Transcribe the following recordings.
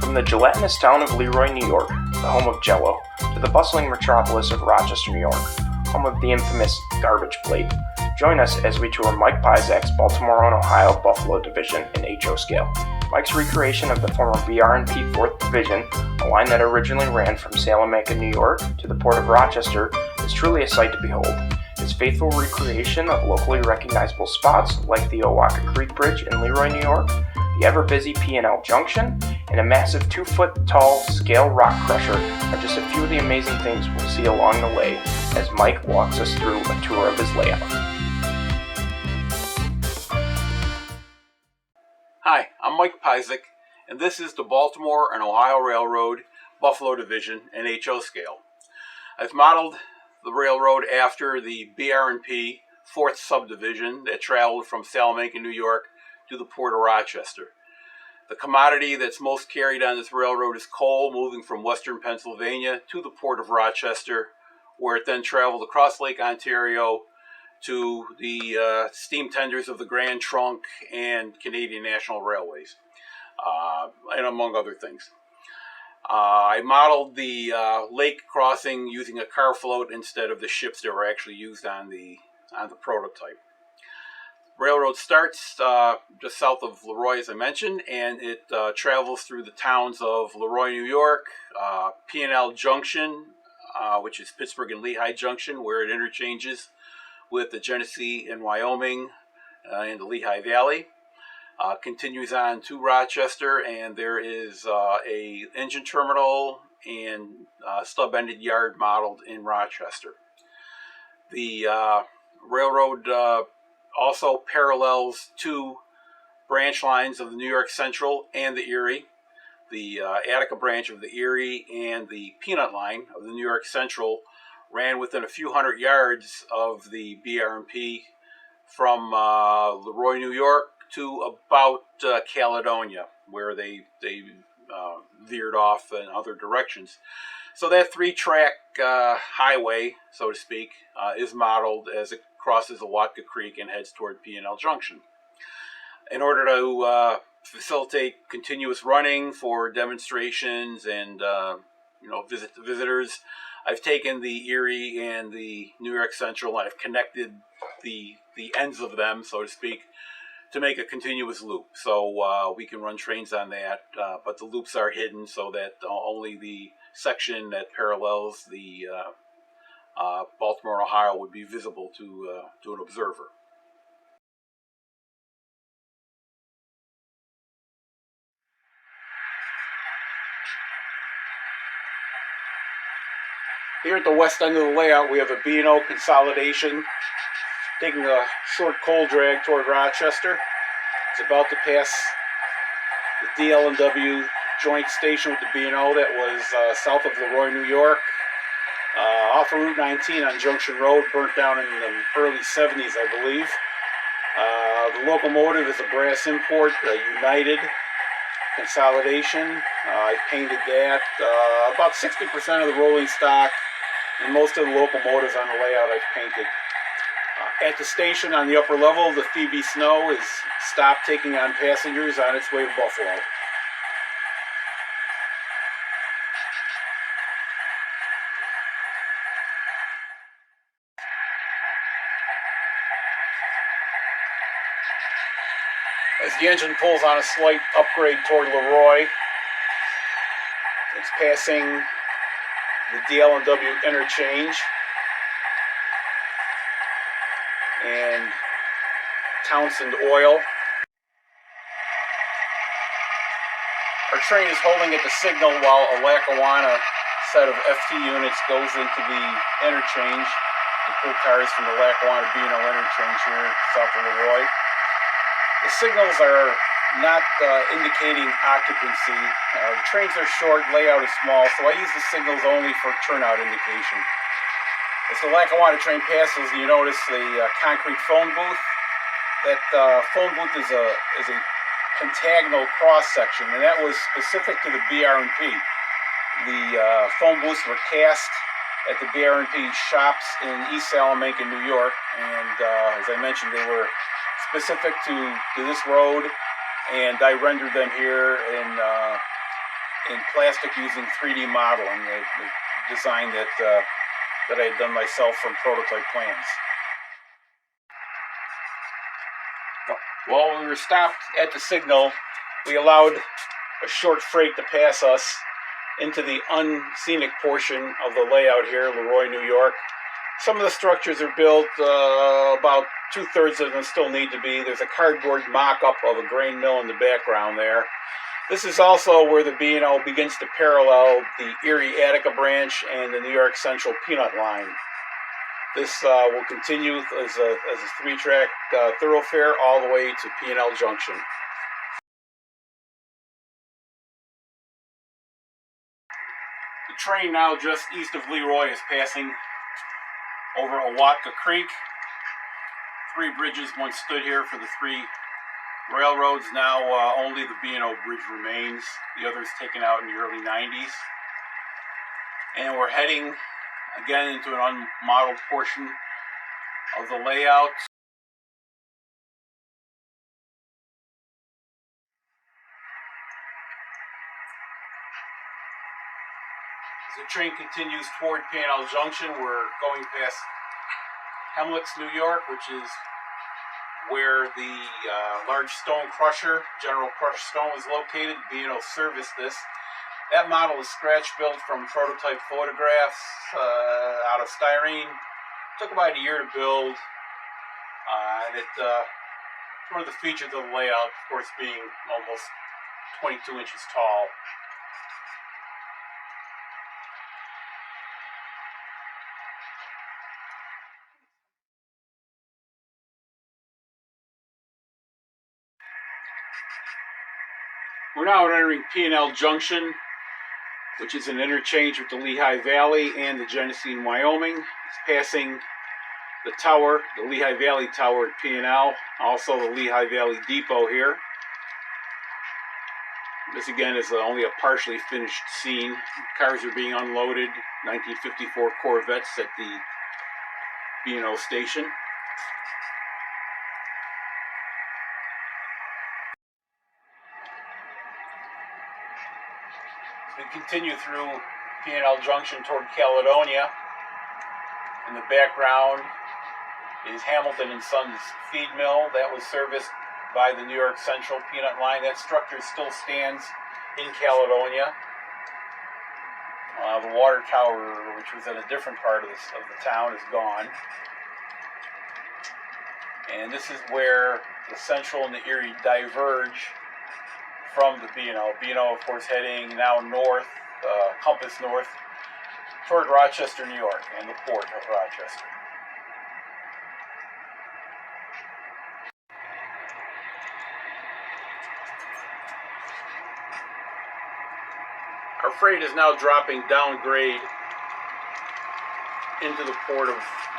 From the gelatinous town of LeRoy, New York, the home of Jell-O, to the bustling metropolis of Rochester, New York, home of the infamous Garbage Plate, join us as we tour Mike Pyszczek's Baltimore and Ohio Buffalo Division in HO scale. Mike's recreation of the former br&p 4th Division, a line that originally ran from Salamanca, New York to the port of Rochester, is truly a sight to behold. His faithful recreation of locally recognizable spots like the Owaka Creek Bridge in LeRoy, New York, the ever-busy P&L Junction, and a massive 2-foot-tall scale rock crusher are just a few of the amazing things we'll see along the way as Mike walks us through a tour of his layout. Hi, I'm Mike Pyszcek, and this is the Baltimore and Ohio Railroad Buffalo Division in HO scale. I've modeled the railroad after the br&p 4th Subdivision that traveled from Salamanca, New York to the port of Rochester. The commodity that's most carried on this railroad is coal, moving from western Pennsylvania to the port of Rochester, where it then traveled across Lake Ontario to the steam tenders of the Grand Trunk and Canadian National Railways, and among other things. I modeled the lake crossing using a car float instead of the ships that were actually used on the prototype. Railroad starts just south of LeRoy, as I mentioned, and it travels through the towns of LeRoy, New York, P&L Junction, which is Pittsburgh and Lehigh Junction, where it interchanges with the Genesee and Wyoming and the Lehigh Valley. Continues on to Rochester, and there is a engine terminal and stub-ended yard modeled in Rochester. The railroad also parallels two branch lines of the New York Central and the Erie. The Attica branch of the Erie and the Peanut line of the New York Central ran within a few hundred yards of the br&p from LeRoy, New York to about Caledonia, where they veered off in other directions. So that 3-track highway, so to speak, is modeled as it crosses Owaka Creek and heads toward P&L Junction. In order to facilitate continuous running for demonstrations and visitors, I've taken the Erie and the New York Central and I've connected the ends of them, so to speak, to make a continuous loop. So we can run trains on that, but the loops are hidden so that only the section that parallels the Baltimore, Ohio would be visible to an observer. Here at the west end of the layout, we have a B&O consolidation, taking a short coal drag toward Rochester. It's about to pass the DL&W joint station with the B&O that was south of LeRoy, New York, off of Route 19 on Junction Road, burnt down in the early 70s, I believe. The locomotive is a brass import, United consolidation. I painted that. About 60% of the rolling stock and most of the locomotives on the layout I've painted. At the station on the upper level, the Phoebe Snow is stopped taking on passengers on its way to Buffalo. As the engine pulls on a slight upgrade toward LeRoy, it's passing the DL&W interchange and Townsend Oil. Our train is holding at the signal while a Lackawanna set of FT units goes into the interchange to pull cars from the Lackawanna B&O interchange here south of LeRoy. The signals are not indicating occupancy. The trains are short, layout is small, so I use the signals only for turnout indication. As the Lackawanna train passes, you notice the concrete phone booth. That phone booth is a pentagonal cross section, and that was specific to the br&p. The phone booths were cast at the br&p shops in East Salamanca, New York, and as I mentioned, they were specific to this road, and I rendered them here in plastic using 3D modeling, the design that I had done myself from prototype plans. While we were stopped at the signal, we allowed a short freight to pass us into the unscenic portion of the layout here, LeRoy, New York. Some of the structures are built, about 2/3 of them still need to be. There's a cardboard mock-up of a grain mill in the background there. This is also where the B&O begins to parallel the Erie Attica branch and the New York Central Peanut line. This will continue as a 3-track thoroughfare all the way to P&L Junction. The train now just east of LeRoy is passing over Owatka Creek. 3 bridges once stood here for the 3 railroads. Now only the B&O bridge remains. The others taken out in the early 90s. And we're heading again into an unmodeled portion of the layout. As the train continues toward P&L Junction, we're going past Hemlocks, New York, which is where the large stone crusher, General Crush Stone, is located. B&O serviced this. That model is scratch built from prototype photographs out of styrene. Took about a year to build, and it's one of the features of the layout, of course, being almost 22 inches tall. We're now entering P&L Junction, which is an interchange with the Lehigh Valley and the Genesee in Wyoming. It's passing the tower, the Lehigh Valley Tower at P&L, also the Lehigh Valley Depot here. This again is only a partially finished scene. Cars are being unloaded, 1954 Corvettes at the B&O station. We continue through P&L Junction toward Caledonia. In the background is Hamilton and Sons feed mill that was serviced by the New York Central Peanut line. That structure still stands in Caledonia. The water tower, which was in a different part of the town, is gone. And this is where the Central and the Erie diverge from the B&O. B&O, of course, heading now north, compass north, toward Rochester, New York, and the port of Rochester. Our freight is now dropping downgrade into the port of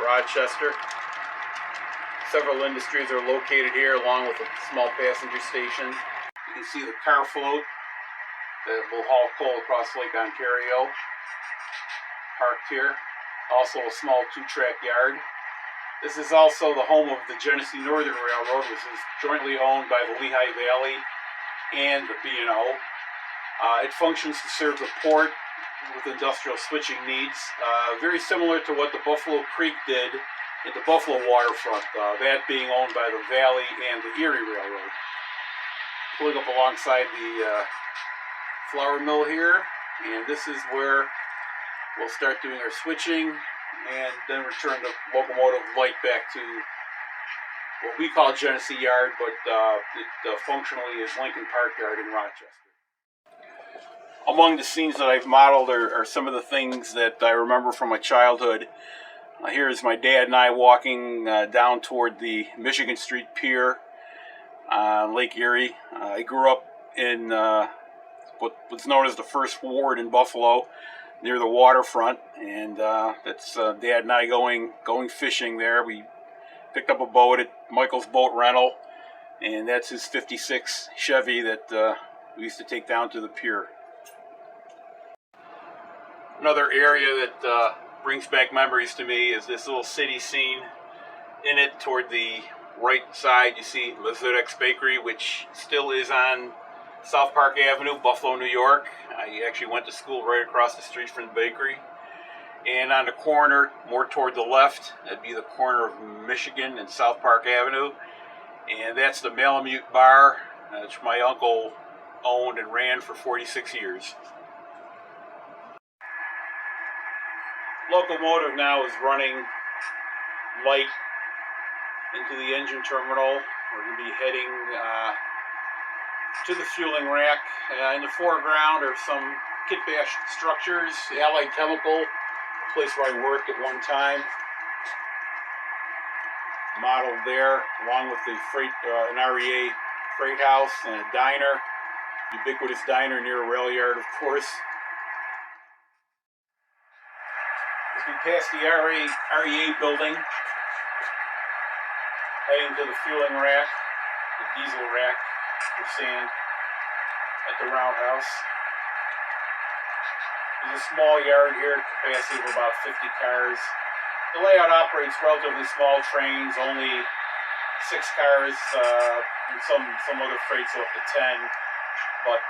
Rochester. Several industries are located here, along with a small passenger station. You can see the car float that will haul coal across Lake Ontario, parked here. Also a small 2-track yard. This is also the home of the Genesee Northern Railroad, which is jointly owned by the Lehigh Valley and the B&O. It functions to serve the port with industrial switching needs, very similar to what the Buffalo Creek did at the Buffalo waterfront, that being owned by the Valley and the Erie Railroad. Pulling up alongside the flour mill here, and this is where we'll start doing our switching and then return the locomotive light back to what we call Genesee Yard, but it functionally is Lincoln Park Yard in Rochester. Among the scenes that I've modeled are some of the things that I remember from my childhood. Here's my dad and I walking down toward the Michigan Street Pier on Lake Erie. I grew up in what was known as the First Ward in Buffalo, near the waterfront, and that's Dad and I going fishing there. We picked up a boat at Michael's Boat Rental, and that's his '56 Chevy that we used to take down to the pier. Another area that brings back memories to me is this little city scene. In it, toward the right side, you see Lazudek's Bakery, which still is on South Park Avenue, Buffalo, New York. I actually went to school right across the street from the bakery. And on the corner, more toward the left, that'd be the corner of Michigan and South Park Avenue. And that's the Malamute Bar, which my uncle owned and ran for 46 years. Locomotive now is running light into the engine terminal. We're going to be heading to the fueling rack. In the foreground are some kit bash structures, Allied Chemical, a place where I worked at one time, modeled there, along with the freight, an REA freight house and a diner, ubiquitous diner near a rail yard, of course. As we pass the REA building, heading to the fueling rack, the diesel rack for sand at the roundhouse. There's a small yard here, capacity of about 50 cars. The layout operates relatively small trains, only 6 cars, and some other freights up to 10. But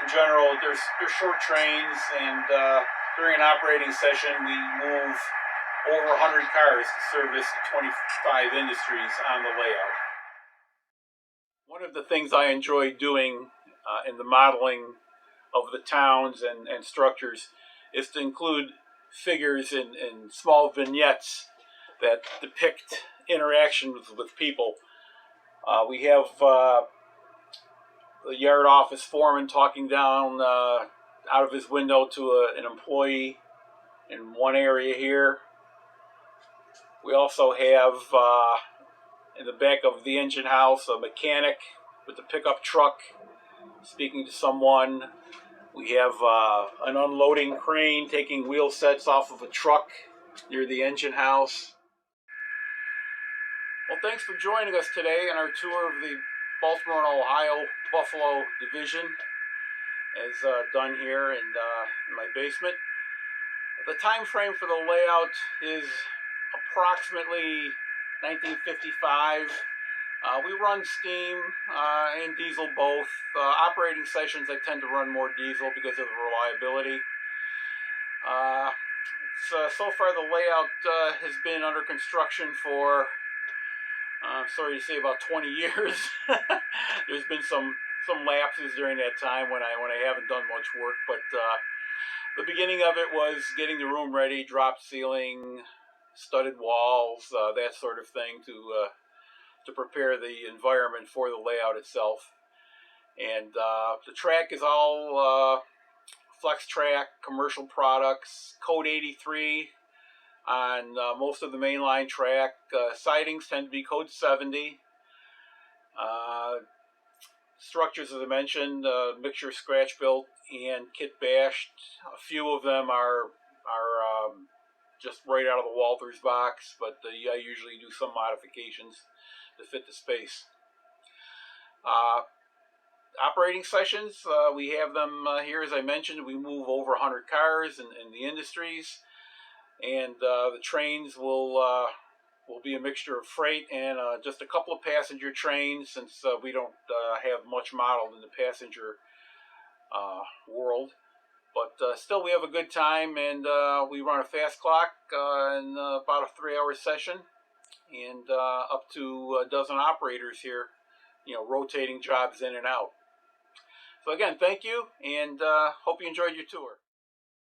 in general, there's short trains, and during an operating session, we move over 100 cars to service the 25 industries on the layout. One of the things I enjoy doing in the modeling of the towns and structures is to include figures in small vignettes that depict interactions with people. We have the yard office foreman talking down out of his window to an employee in one area here. We also have in the back of the engine house a mechanic with a pickup truck speaking to someone. We have an unloading crane taking wheel sets off of a truck near the engine house. Well, thanks for joining us today on our tour of the Baltimore and Ohio Buffalo Division, as done here in my basement. The time frame for the layout is approximately 1955. We run steam and diesel both. Operating sessions, I tend to run more diesel because of the reliability. So far the layout has been under construction for, I'm sorry to say, about 20 years. There's been some lapses during that time when I haven't done much work, but the beginning of it was getting the room ready, drop ceiling, studded walls, that sort of thing to prepare the environment for the layout itself. And the track is all flex track, commercial products, code 83 on most of the mainline track. Sidings tend to be code 70. Structures, as I mentioned, mixture scratch built and kit bashed. A few of them are just right out of the Walters box, but I usually do some modifications to fit the space. Operating sessions, we have them here, as I mentioned. We move over 100 cars in the industries, and the trains will be a mixture of freight and just a couple of passenger trains, since we don't have much modeled in the passenger world. But still, we have a good time, and we run a fast clock in about a 3-hour session, and up to a dozen operators here, rotating jobs in and out. So again, thank you, and hope you enjoyed your tour.